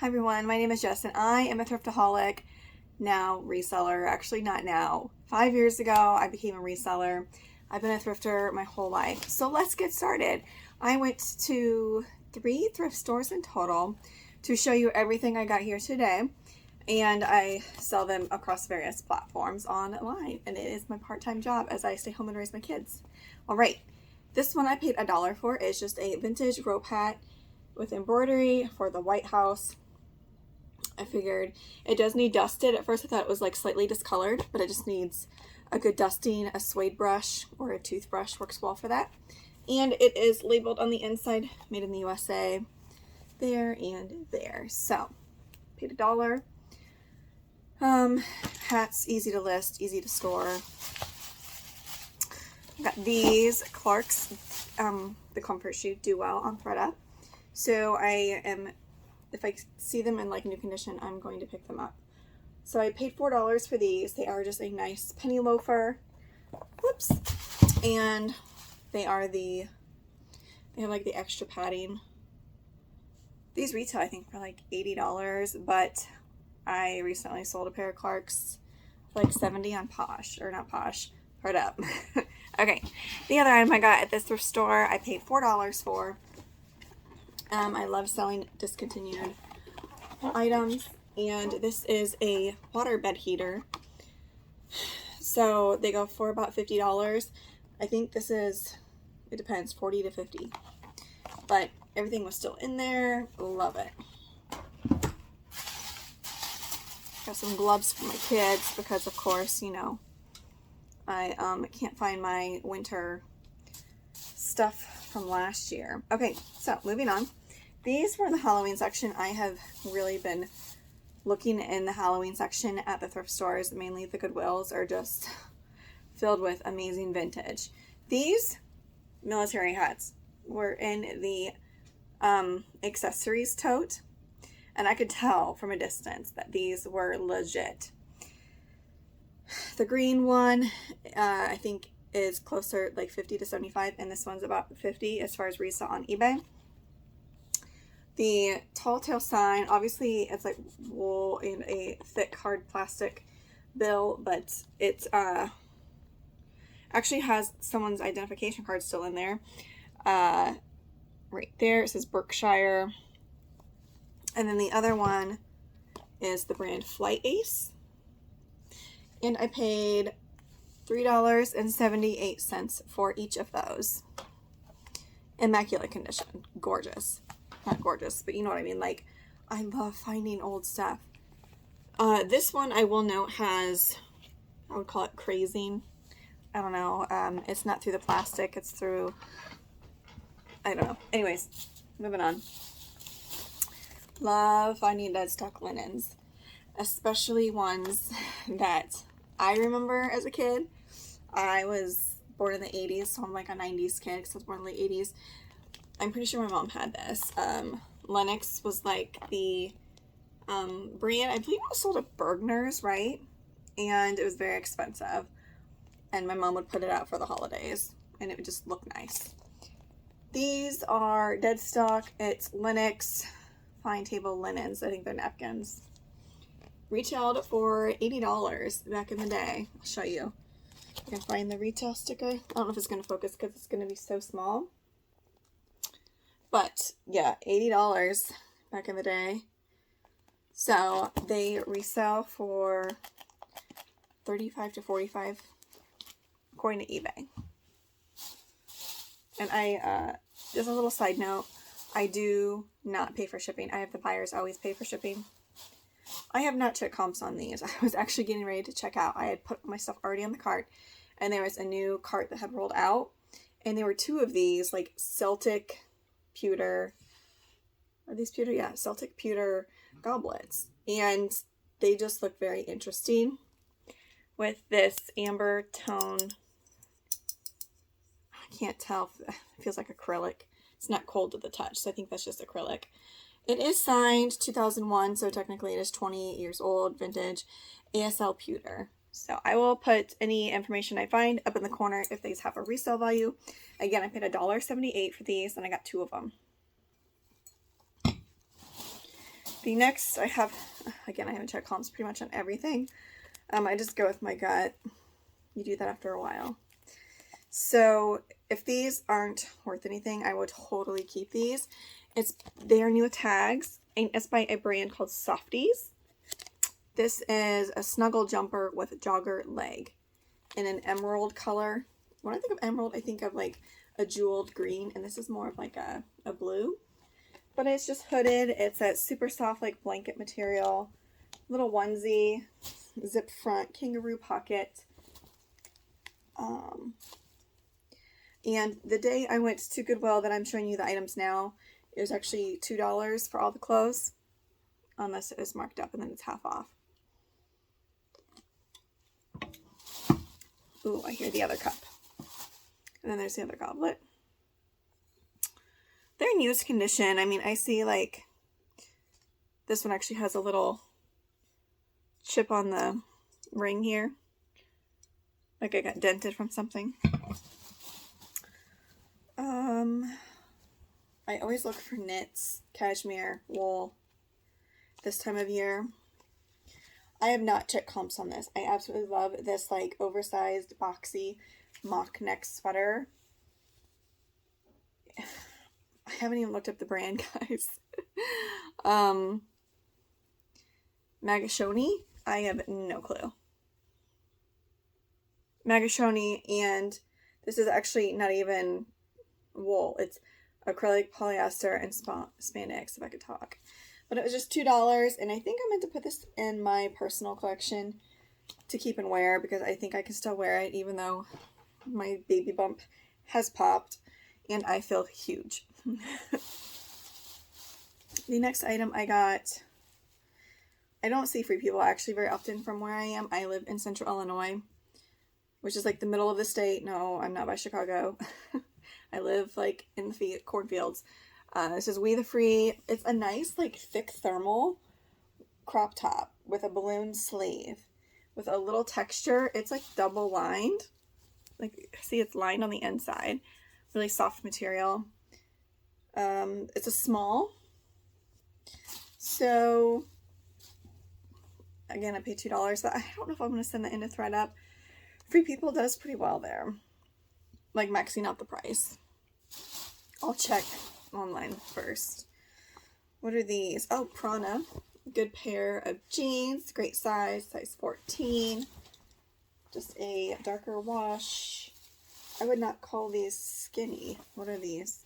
Hi everyone, my name is Jess and I am a thriftaholic, now reseller. Actually not now. 5 years ago I became a reseller. I've been a thrifter my whole life. So let's get started. I went to 3 thrift stores in total to show you everything I got here today. And I sell them across various platforms online. And it is my part-time job as I stay home and raise my kids. Alright, this one I paid $1 for. It's just a vintage rope hat with embroidery for the White House. I figured it does need dusted. At first I thought it was like slightly discolored, but it just needs a good dusting. A suede brush or a toothbrush works well for that. And it is labeled on the inside, made in the USA, there and there. So, paid $1. Hats, easy to list, easy to store. Got these Clark's, the comfort shoe do well on ThredUP. So if I see them in like new condition, I'm going to pick them up. So I paid $4 for these. They are just a nice penny loafer. Whoops. And they have like the extra padding. These retail, I think, for like $80, but I recently sold a pair of Clark's for like $70 on Posh, or not Posh, ThredUp. Okay, the other item I got at this thrift store, I paid $4 for. I love selling discontinued items, and this is a waterbed heater. So they go for about $50. I think this is, it depends, 40 to 50. But everything was still in there. Love it. Got some gloves for my kids because, of course, you know, I can't find my winter stuff from last year. Okay, so moving on. These were in the Halloween section. I have really been looking in the Halloween section at the thrift stores. Mainly the Goodwills are just filled with amazing vintage. These military hats were in the accessories tote, and I could tell from a distance that these were legit. The green one, I think, is closer like 50 to 75, and this one's about 50 as far as resale on eBay. The tall tale sign, obviously it's like wool and a thick hard plastic bill, but it's actually has someone's identification card still in there. Right there it says Berkshire, and then the other one is the brand Flight Ace, and I paid $3.78 for each of those. Immaculate condition. Gorgeous. Not gorgeous, but you know what I mean. Like, I love finding old stuff. This one, I will note, has, I would call it crazing. I don't know. It's not through the plastic. It's through, I don't know. Anyways, moving on. Love finding dead stock linens. Especially ones that I remember as a kid. I was born in the 80s, so I'm like a 90s kid because I was born in the late 80s. I'm pretty sure my mom had this. Lennox was like the brand. I believe it was sold at Bergner's, right? And it was very expensive. And my mom would put it out for the holidays, and it would just look nice. These are dead stock. It's Lennox fine table linens. I think they're napkins. Retailed for $80 back in the day. I'll show you. I can find the retail sticker. I don't know if it's going to focus because it's going to be so small. But yeah, $80 back in the day. So they resell for $35 to $45 according to eBay. And I, just a little side note, I do not pay for shipping. I have the buyers always pay for shipping. I have not checked comps on these. I was actually getting ready to check out. I had put my stuff already on the cart, and there was a new cart that had rolled out, and there were 2 of these, like Celtic Pewter. Are these Pewter? Yeah, Celtic Pewter goblets, and they just look very interesting with this amber tone. I can't tell. It feels like acrylic. It's not cold to the touch, so I think that's just acrylic. It is signed 2001, so technically it is 20 years old, vintage, ASL Pewter. So I will put any information I find up in the corner if these have a resale value. Again, I paid $1.78 for these, and I got 2 of them. The next I have, again, I haven't checked comps pretty much on everything. I just go with my gut. You do that after a while. So if these aren't worth anything, I would totally keep these. They are new with tags, and it's by a brand called Softies. This is a snuggle jumper with jogger leg in an emerald color. When I think of emerald, I think of like a jeweled green, and this is more of like a blue. But it's just hooded. It's that super soft like blanket material. Little onesie, zip front, kangaroo pocket. And the day I went to Goodwill that I'm showing you the items now, it was actually $2 for all the clothes, unless it is marked up and then it's half off. Ooh, I hear the other cup. And then there's the other goblet. They're in used condition. I mean, I see like this one actually has a little chip on the ring here. Like I got dented from something. I always look for knits, cashmere, wool this time of year. I have not checked comps on this. I absolutely love this like oversized boxy mock neck sweater. I haven't even looked up the brand, guys. Magashoni, I have no clue. Magashoni, and this is actually not even wool. It's acrylic, polyester, and spandex, if I could talk. But it was just $2, and I think I meant to put this in my personal collection to keep and wear, because I think I can still wear it even though my baby bump has popped and I feel huge. The next item I got, I don't see Free People actually very often from where I am. I live in central Illinois, which is like the middle of the state. No, I'm not by Chicago. I live like in the cornfields. This is We the Free. It's a nice like thick thermal crop top with a balloon sleeve with a little texture. It's like double lined. Like, see, it's lined on the inside. Really soft material. It's a small. So, again, I paid $2. But I don't know if I'm going to send that into ThredUp. Free People does pretty well there. Like, Maxi, not the price. I'll check online first. What are these? Oh, Prana. Good pair of jeans. Great size 14. Just a darker wash. I would not call these skinny. What are these?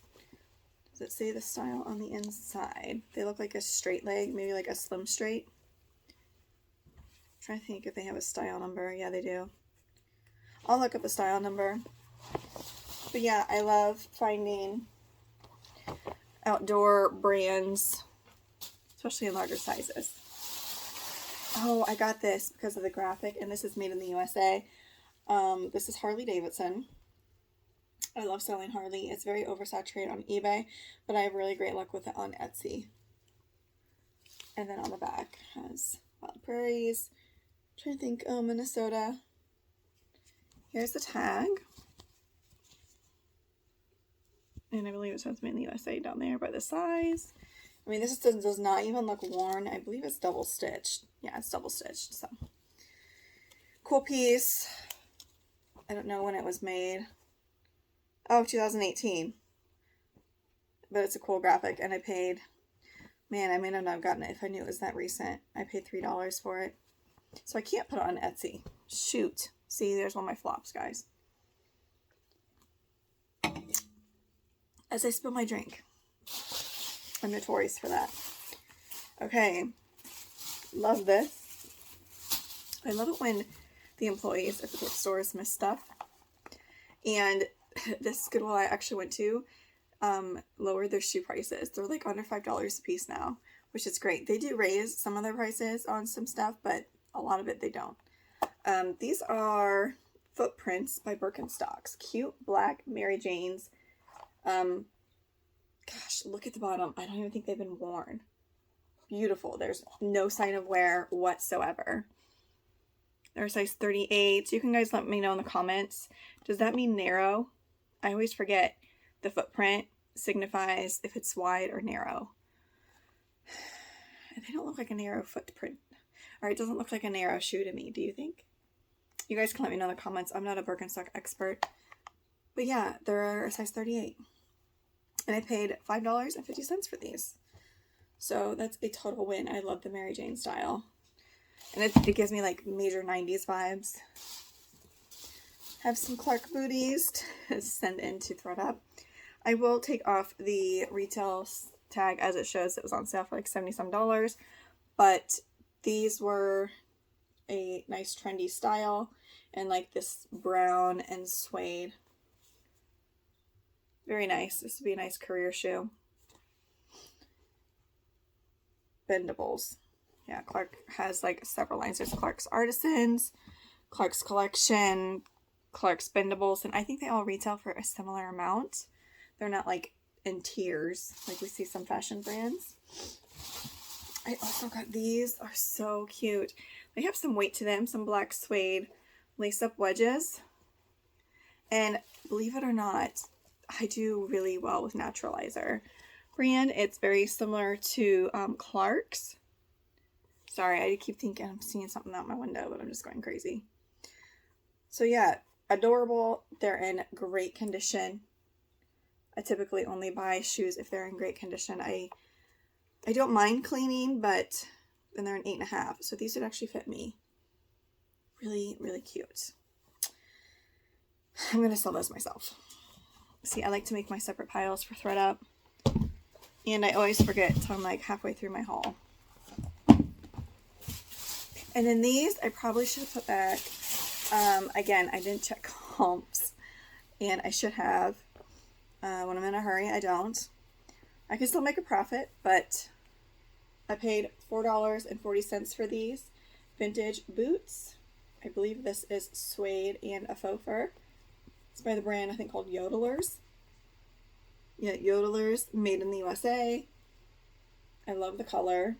Does it say the style on the inside? They look like a straight leg, maybe like a slim straight. I'm trying to think if they have a style number. Yeah, they do. I'll look up the style number. But yeah, I love finding outdoor brands, especially in larger sizes. Oh, I got this because of the graphic, and this is made in the USA. This is Harley Davidson. I love selling Harley. It's very oversaturated on eBay, but I have really great luck with it on Etsy. And then on the back has Wild Prairies. I'm trying to think, Minnesota. Here's the tag. And I believe it says made in the USA down there by the size. I mean, this does not even look worn. I believe it's double stitched. Yeah, it's double stitched. So, cool piece. I don't know when it was made. Oh, 2018. But it's a cool graphic, and I paid, man, I may not have gotten it if I knew it was that recent. I paid $3 for it. So I can't put it on Etsy. Shoot. See, there's one of my flops, guys. As I spill my drink. I'm notorious for that. Okay. Love this. I love it when the employees at the thrift stores miss stuff. And this Goodwill I actually went to lowered their shoe prices. They're like under $5 a piece now, which is great. They do raise some of their prices on some stuff, but a lot of it they don't. These are Footprints by Birkenstocks. Cute black Mary Janes. Gosh, look at the bottom. I don't even think they've been worn. Beautiful. There's no sign of wear whatsoever. They're size 38. You can guys let me know in the comments. Does that mean narrow? I always forget. The footprint signifies if it's wide or narrow. I don't look like a narrow footprint. Or it doesn't look like a narrow shoe to me. Do you think? You guys can let me know in the comments. I'm not a Birkenstock expert. But yeah, they're a size 38. And I paid $5.50 for these. So that's a total win. I love the Mary Jane style. And it gives me like major 90s vibes. Have some Clark booties to send into ThredUP. I will take off the retail tag as it shows it was on sale for like $70 some. But these were a nice trendy style. And like this brown and suede. Very nice. This would be a nice career shoe. Bendables. Yeah, Clark has like several lines. There's Clark's Artisans, Clark's Collection, Clark's Bendables, and I think they all retail for a similar amount. They're not like in tiers like we see some fashion brands. I also got these. Are so cute. They have some weight to them. Some black suede lace-up wedges. And believe it or not, I do really well with Naturalizer brand. It's very similar to Clark's. Sorry, I keep thinking I'm seeing something out my window, but I'm just going crazy. So yeah, adorable. They're in great condition. I typically only buy shoes if they're in great condition. I don't mind cleaning, but then they're an 8.5. So these would actually fit me. Really, really cute. I'm going to sell those myself. See, I like to make my separate piles for ThredUp. And I always forget until I'm like halfway through my haul. And then these, I probably should have put back. Again, I didn't check comps. And I should have. When I'm in a hurry, I don't. I can still make a profit, but I paid $4.40 for these vintage boots. I believe this is suede and a faux fur. It's by the brand, I think, called Yodelers. Yeah, Yodelers, made in the USA. I love the color.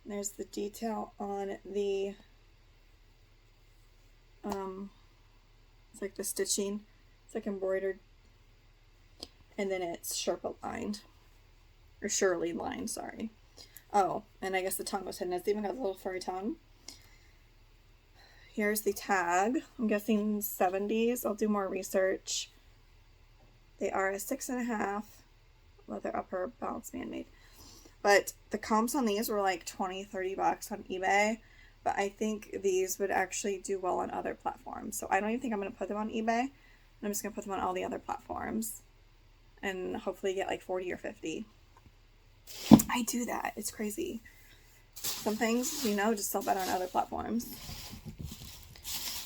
There's the detail on the, it's like the stitching. It's like embroidered. And then it's Sherpa lined. Or Shirley lined, sorry. Oh, and I guess the tongue was hidden. It's even got a little furry tongue. Here's the tag. I'm guessing 70s. I'll do more research. They are a 6.5 leather upper balance band made. But the comps on these were like $20-$30 on eBay. But I think these would actually do well on other platforms. So I don't even think I'm going to put them on eBay. I'm just going to put them on all the other platforms. And hopefully get like 40 or 50. I do that. It's crazy. Some things, you know, just sell better on other platforms.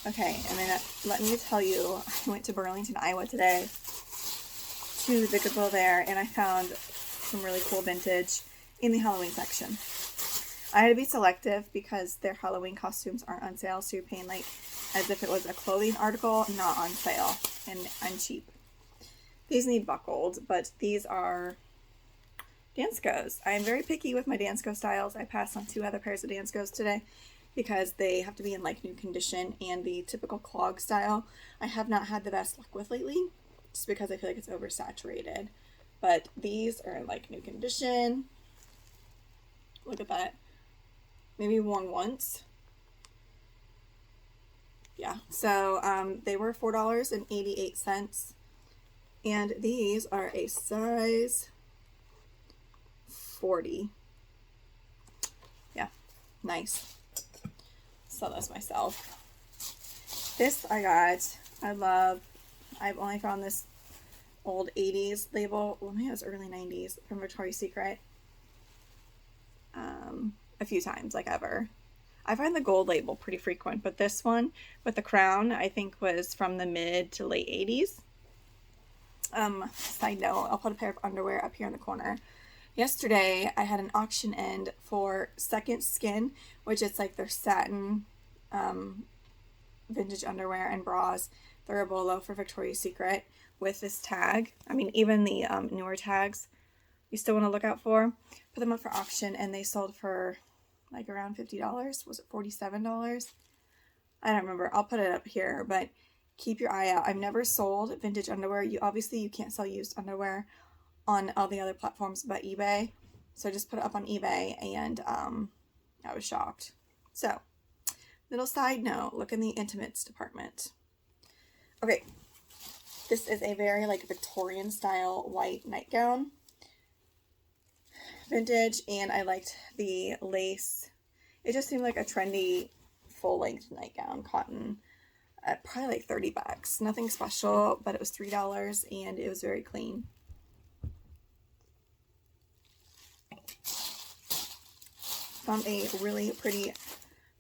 Okay, and then let me tell you, I went to Burlington, Iowa today to the Goodwill there, and I found some really cool vintage in the Halloween section. I had to be selective because their Halloween costumes aren't on sale, so you're paying like as if it was a clothing article, not on sale, and I'm cheap. These need buckled, but these are Danskos. I'm very picky with my Dansko styles. I passed on 2 other pairs of Danskos today because they have to be in like new condition, and the typical clog style I have not had the best luck with lately, just because I feel like it's oversaturated. But these are in like new condition. Look at that. Maybe worn once. Yeah, so they were $4.88. And these are a size 40. Yeah, nice. Sell this myself. This I got. I love. I've only found this old 80s label. Well, maybe it was early 90s from Victoria's Secret. A few times, like ever. I find the gold label pretty frequent, but this one with the crown, I think, was from the mid to late 80s. Side note, I'll put a pair of underwear up here in the corner. Yesterday, I had an auction end for Second Skin, which is like their satin vintage underwear and bras. They're a bolo for Victoria's Secret with this tag. I mean, even the newer tags you still want to look out for. Put them up for auction, and they sold for like around $50. Was it $47? I don't remember. I'll put it up here, but keep your eye out. I've never sold vintage underwear. You can't sell used underwear on all the other platforms but eBay. So I just put it up on eBay, and I was shocked. So, little side note, look in the intimates department. Okay, this is a very like Victorian style white nightgown. Vintage, and I liked the lace. It just seemed like a trendy full length nightgown, cotton. Probably like $30. Nothing special, but it was $3 and it was very clean. Found a really pretty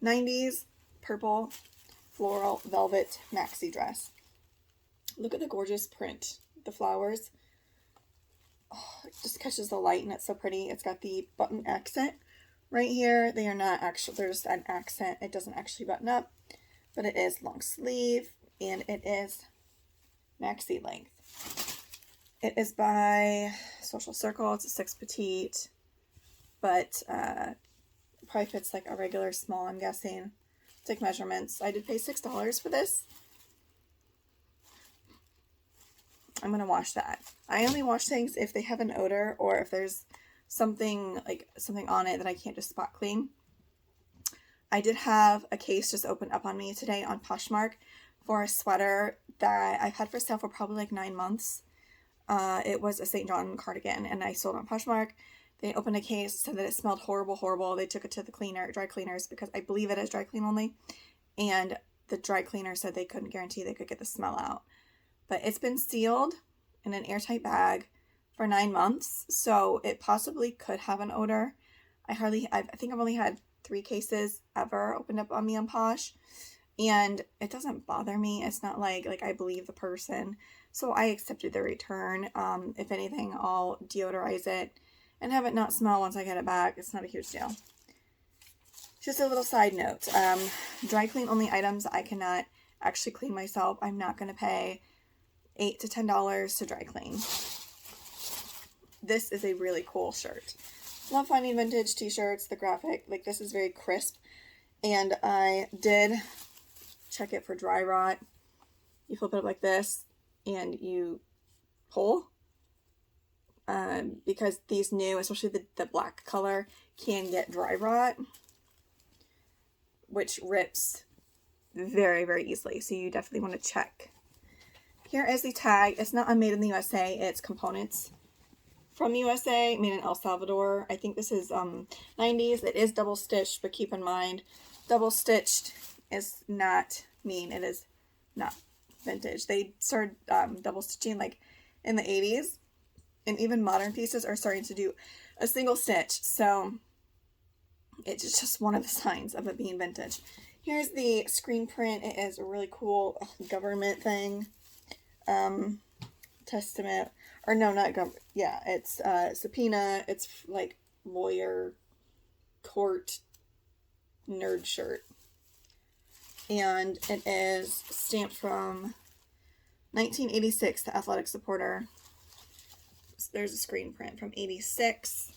90s purple floral velvet maxi dress. Look at the gorgeous print. The flowers. Oh, it just catches the light and it's so pretty. It's got the button accent right here. They are not actually, there's an accent. It doesn't actually button up, but it is long sleeve and it is maxi length. It is by Social Circle. It's a 6 petite, but probably fits like a regular small, I'm guessing. Take measurements. I did pay $6 for this. I'm going to wash that. I only wash things if they have an odor or if there's something on it that I can't just spot clean. I did have a case just open up on me today on Poshmark for a sweater that I've had for sale for probably like 9 months. It was a St. John cardigan and I sold it on Poshmark. They opened a case, said that it smelled horrible. They took it to the dry cleaners, because I believe it is dry clean only. And the dry cleaner said they couldn't guarantee they could get the smell out. But it's been sealed in an airtight bag for 9 months, so it possibly could have an odor. I think I've only had 3 cases ever opened up on me on Posh, and it doesn't bother me. It's not like I believe the person, so I accepted the return. If anything, I'll deodorize it and have it not smell once I get it back. It's not a huge deal. Just a little side note, dry clean only items I cannot actually clean myself. I'm not going to pay $8 to $10 to dry clean. This is a really cool shirt. Love finding vintage t-shirts, the graphic, like this is very crisp. And I did check it for dry rot. You flip it up like this and you pull. Because these new, especially the black color, can get dry rot, which rips very, very easily. So you definitely want to check. Here is the tag. It's not made in the USA. It's components from the USA, made in El Salvador. I think this is 90s. It is double stitched, but keep in mind, double stitched is not mean it is not vintage. They started double stitching like in the 80s, and even modern pieces are starting to do a single stitch. So it's just one of the signs of it being vintage. Here's the screen print. It is a really cool government thing. Testament, or no, not government. Yeah, it's subpoena. It's like lawyer, court, nerd shirt. And it is stamped from 1986 to Athletic Supporter. So there's a screen print from 86.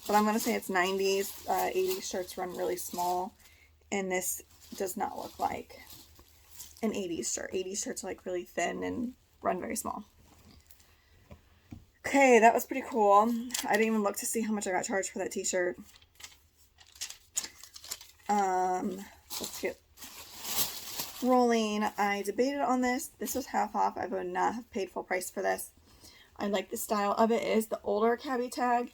But I'm going to say it's 90s. 80s shirts run really small. And this does not look like an 80s shirt. 80s shirts are like really thin and run very small. Okay, that was pretty cool. I didn't even look to see how much I got charged for that t-shirt. Let's get rolling. I debated on this. This was half off. I would not have paid full price for this. I like the style of it. It is the older cabbie tag,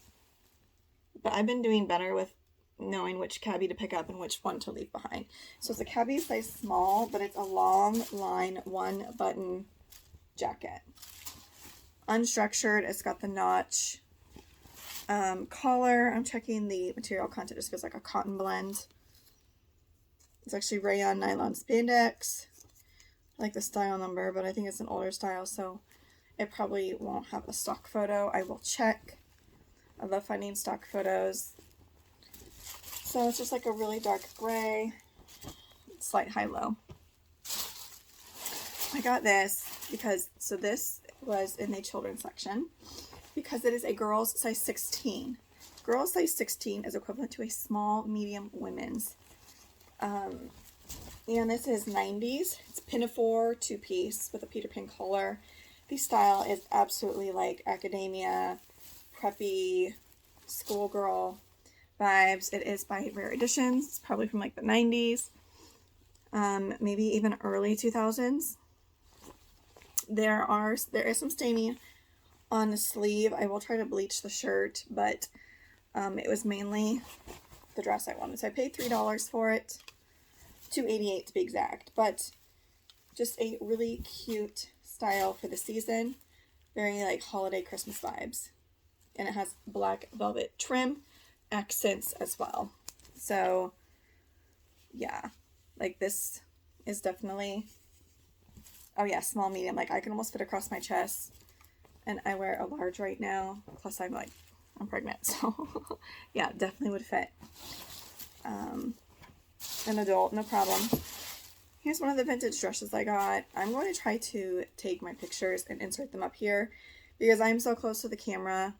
but I've been doing better with knowing which cabbie to pick up and which one to leave behind. So it's a cabbie size small, but it's a long line, 1 button jacket. Unstructured. It's got the notch collar. I'm checking the material content. Just feels like a cotton blend. It's actually rayon nylon spandex. I like the style number, but I think it's an older style, so it probably won't have a stock photo. I will check. I love finding stock photos. So it's just like a really dark gray, slight high-low. I got this because, so this was in the children's section because it is a girl's size 16. Girl's size 16 is equivalent to a small, medium women's. And this is 90s. It's pinafore 2-piece with a Peter Pan collar. The style is absolutely like academia, preppy, schoolgirl vibes. It is by Rare Editions. It's probably from like the 90s, maybe even early 2000s. There is some staining on the sleeve. I will try to bleach the shirt, but it was mainly the dress I wanted. So I paid $3 for it, $2.88 to be exact, but just a really cute style for the season. Very like holiday Christmas vibes. And it has black velvet trim accents as well. So yeah, like this is definitely, oh yeah, small, medium. Like I can almost fit across my chest, and I wear a large right now. Plus I'm pregnant, so yeah, definitely would fit. An adult, no problem. Here's one of the vintage dresses I got. I'm going to try to take my pictures and insert them up here because I'm so close to the camera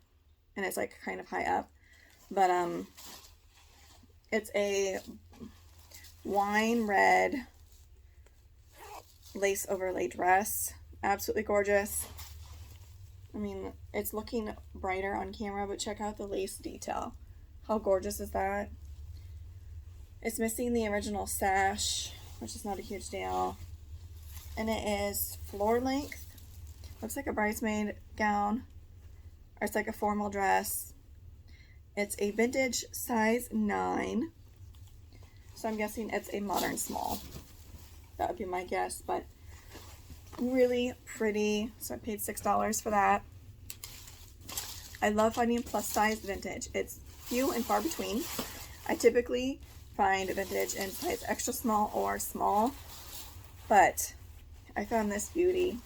and it's like kind of high up. But it's a wine red lace overlay dress. Absolutely gorgeous. I mean, it's looking brighter on camera, but check out the lace detail. How gorgeous is that? It's missing the original sash, which is not a huge deal. And it is floor length. Looks like a bridesmaid gown. Or it's like a formal dress. It's a vintage size 9. So I'm guessing it's a modern small. That would be my guess, but really pretty. So I paid $6 for that. I love finding plus size vintage. It's few and far between. I typically find vintage in size extra small or small, but I found this beauty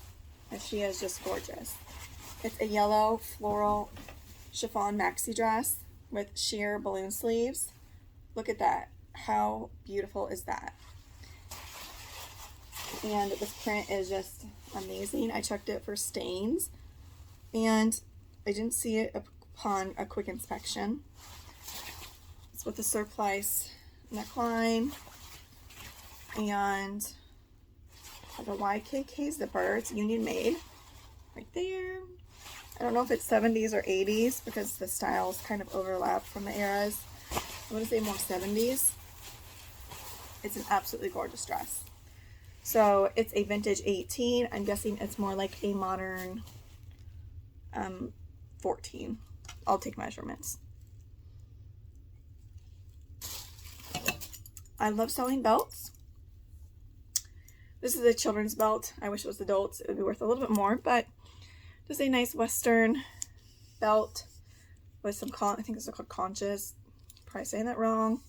and she is just gorgeous. It's a yellow floral chiffon maxi dress with sheer balloon sleeves. Look at that. How beautiful is that? And this print is just amazing. I checked it for stains and I didn't see it upon a quick inspection. It's with a surplice neckline and like a YKK zipper. It's Union made right there. I don't know if it's 70s or 80s because the styles kind of overlap from the eras. I'm going to say more 70s. It's an absolutely gorgeous dress. So it's a vintage 18. I'm guessing it's more like a modern 14. I'll take measurements. I love selling belts. This is a children's belt. I wish it was adults. It would be worth a little bit more, but just a nice Western belt with some, I think it's called conches. Probably saying that wrong.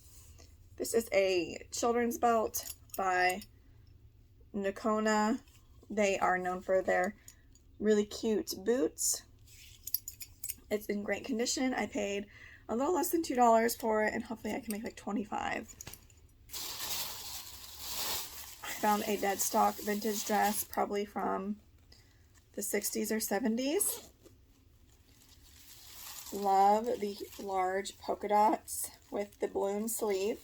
This is a children's belt by Nakona. They are known for their really cute boots. It's in great condition. I paid a little less than $2 for it, and hopefully I can make like $25. Found a dead stock vintage dress, probably from the 60s or 70s. Love the large polka dots with the balloon sleeve.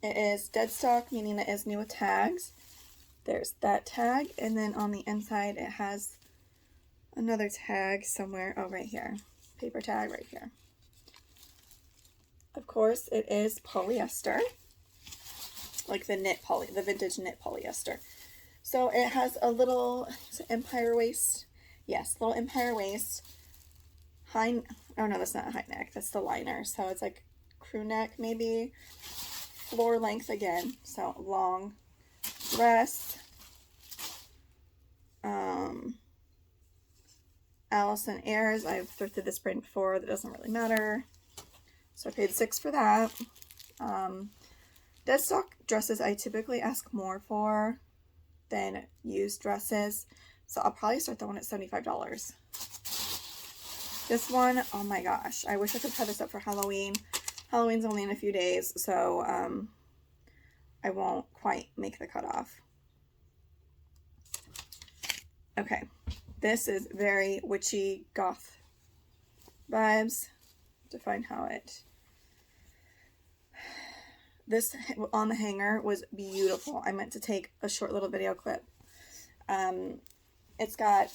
It is dead stock, meaning it is new with tags. There's that tag, and then on the inside it has another tag somewhere. Oh, right here. Paper tag right here. Of course, it is polyester. Like the vintage knit polyester. So it has a little empire waist. Yes, little empire waist. Oh no, that's not a high neck. That's the liner. So it's like crew neck maybe. Floor length again. So long dress. Allison Ayres. I've thrifted this print before. That doesn't really matter. So I paid $6 for that. Dead stock dresses I typically ask more for than used dresses. So I'll probably start that one at $75. This one, oh my gosh. I wish I could cut this up for Halloween. Halloween's only in a few days, so I won't quite make the cutoff. Okay. This is very witchy goth vibes. To find how it... This on the hanger was beautiful. I meant to take a short little video clip. It's got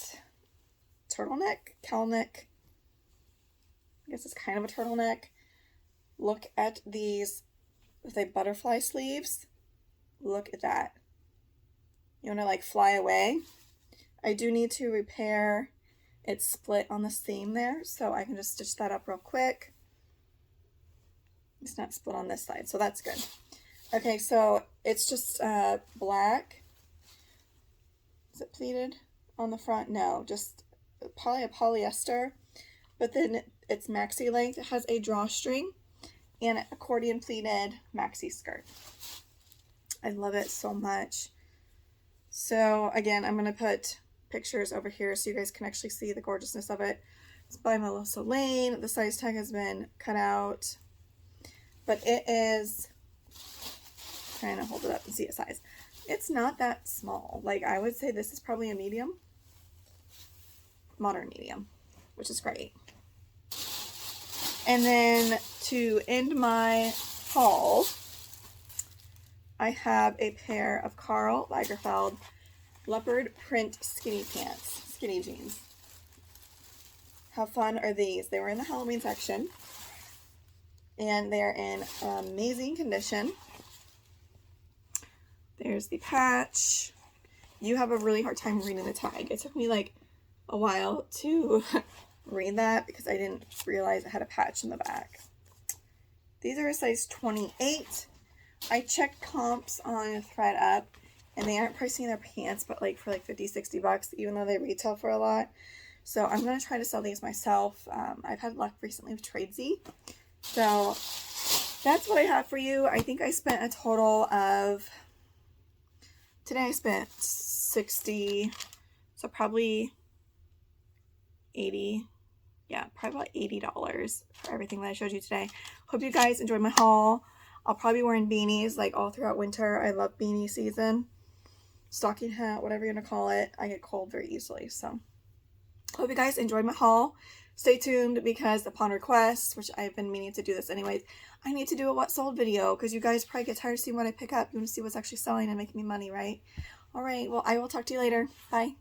turtleneck, cowl neck, I guess it's kind of a turtleneck. Look at these, with a butterfly sleeves. Look at that. You want to like fly away. I do need to repair, it's split on the seam there, so I can just stitch that up real quick. It's not split on this side, so that's good. Okay, so it's just black. Is it pleated on the front? No, just probably a polyester. But then it's maxi length. It has a drawstring and an accordion pleated maxi skirt. I love it so much. So again, I'm going to put pictures over here so you guys can actually see the gorgeousness of it. It's by Melissa Lane. The size tag has been cut out, but it is, trying to hold it up and see its size. It's not that small. Like, I would say this is probably a medium, modern medium, which is great. And then to end my haul, I have a pair of Karl Lagerfeld leopard print skinny pants, skinny jeans. How fun are these? They were in the Halloween section, and they're in amazing condition. There's the patch. You have a really hard time reading the tag. It took me like a while to read that because I didn't realize it had a patch in the back. These are a size 28. I checked comps on ThredUp, and they aren't pricing their pants, but like for like 50, 60 bucks, even though they retail for a lot. So I'm going to try to sell these myself. I've had luck recently with Tradesy. So that's what I have for you. I think I spent a total of, today I spent 60, so probably 80. Yeah, probably about $80 for everything that I showed you today. Hope you guys enjoyed my haul. I'll probably be wearing beanies like all throughout winter. I love beanie season. Stocking hat, whatever you're going to call it. I get cold very easily, so hope you guys enjoyed my haul. Stay tuned because upon request, which I've been meaning to do this anyways, I need to do a what sold video because you guys probably get tired of seeing what I pick up. You want to see what's actually selling and making me money, right? All right, well, I will talk to you later. Bye.